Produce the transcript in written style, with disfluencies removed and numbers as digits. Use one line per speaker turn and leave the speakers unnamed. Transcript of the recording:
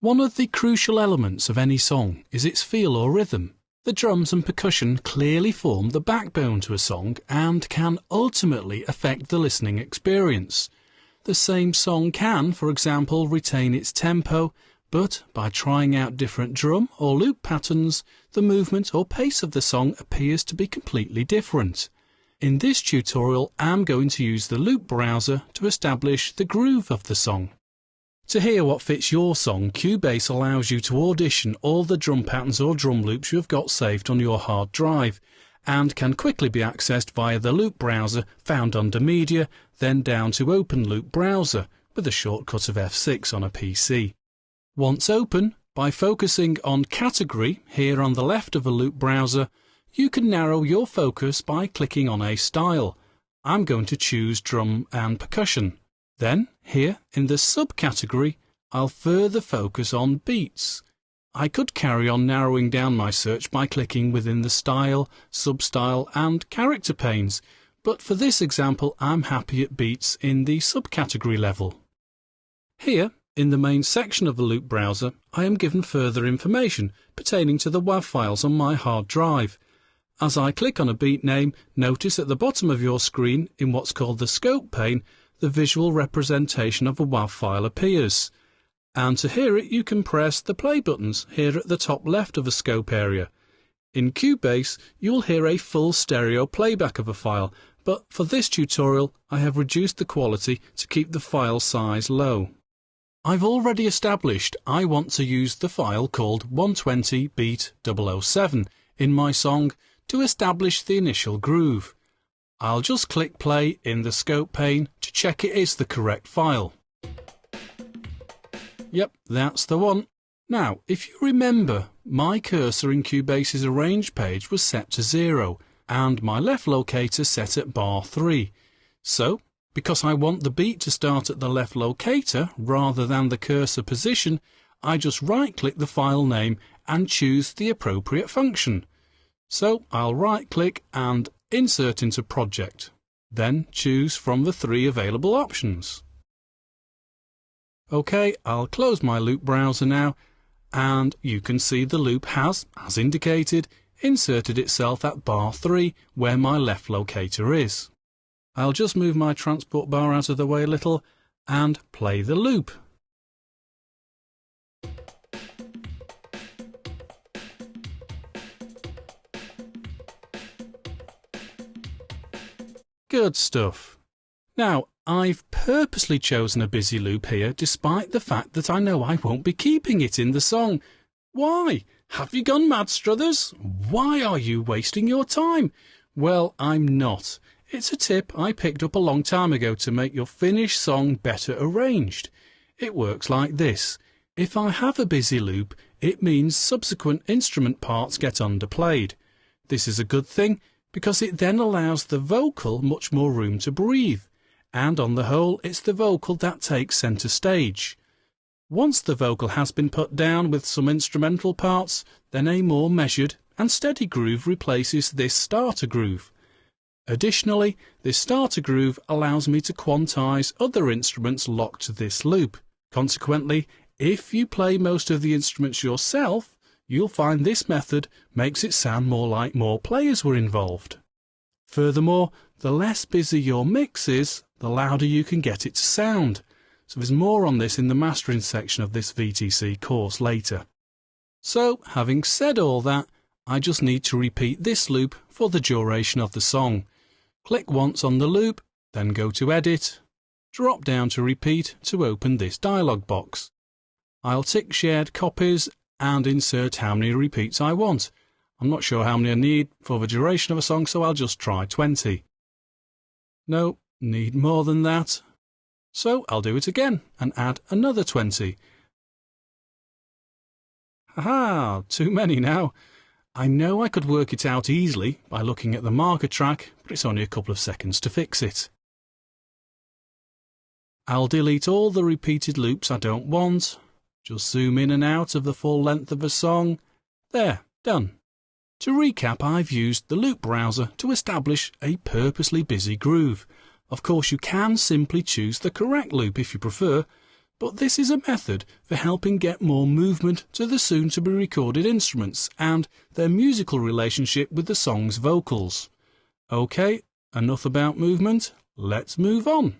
One of the crucial elements of any song is its feel or rhythm. The drums and percussion clearly form the backbone to a song and can ultimately affect the listening experience. The same song can, for example, retain its tempo, but by trying out different drum or loop patterns, the movement or pace of the song appears to be completely different. In this tutorial, I'm going to use the loop browser to establish the groove of the song. To hear what fits your song, Cubase allows you to audition all the drum patterns or drum loops you have got saved on your hard drive, and can quickly be accessed via the loop browser found under Media, then down to Open Loop Browser with a shortcut of F6 on a PC. Once open, by focusing on Category here on the left of a loop browser, you can narrow your focus by clicking on a style. I'm going to choose Drum and Percussion. Then, here in the subcategory, I'll further focus on beats. I could carry on narrowing down my search by clicking within the Style, Substyle and Character panes, but for this example I'm happy at beats in the subcategory level. Here, in the main section of the loop browser, I am given further information pertaining to the WAV files on my hard drive. As I click on a beat name, notice at the bottom of your screen, in what's called the Scope pane, the visual representation of a WAV file appears. And to hear it, you can press the play buttons here at the top left of a scope area. In Cubase, you will hear a full stereo playback of a file, but for this tutorial, I have reduced the quality to keep the file size low. I've already established I want to use the file called 120 beat 007 in my song to establish the initial groove. I'll just click play in the scope pane to check it is the correct file. Yep, that's the one. Now, if you remember, my cursor in Cubase's Arrange page was set to 0 and my left locator set at bar 3. So, because I want the beat to start at the left locator rather than the cursor position, I just right-click the file name and choose the appropriate function. So, I'll right-click and Insert into Project, then choose from the 3 available options. OK, I'll close my loop browser now, and you can see the loop has, as indicated, inserted itself at bar 3 where my left locator is. I'll just move my transport bar out of the way a little and play the loop. Good stuff. Now, I've purposely chosen a busy loop here despite the fact that I know I won't be keeping it in the song. Why? Have you gone mad, Struthers? Why are you wasting your time? Well, I'm not. It's a tip I picked up a long time ago to make your finished song better arranged. It works like this. If I have a busy loop, it means subsequent instrument parts get underplayed. This is a good thing, because it then allows the vocal much more room to breathe, and on the whole it's the vocal that takes centre stage. Once the vocal has been put down with some instrumental parts, then a more measured and steady groove replaces this starter groove. Additionally, this starter groove allows me to quantize other instruments locked to this loop. Consequently, if you play most of the instruments yourself, you'll find this method makes it sound more like more players were involved. Furthermore, the less busy your mix is, the louder you can get it to sound. So there's more on this in the mastering section of this VTC course later. So, having said all that, I just need to repeat this loop for the duration of the song. Click once on the loop, then go to Edit, drop down to Repeat to open this dialog box. I'll tick Shared Copies and insert how many repeats I want. I'm not sure how many I need for the duration of a song, so I'll just try 20. No, need more than that. So I'll do it again and add another 20. Haha, too many now. I know I could work it out easily by looking at the marker track, but it's only a couple of seconds to fix it. I'll delete all the repeated loops I don't want. Just zoom in and out of the full length of a song. There, done. To recap, I've used the loop browser to establish a purposely busy groove. Of course, you can simply choose the correct loop if you prefer, but this is a method for helping get more movement to the soon-to-be recorded instruments and their musical relationship with the song's vocals. Okay, enough about movement, let's move on.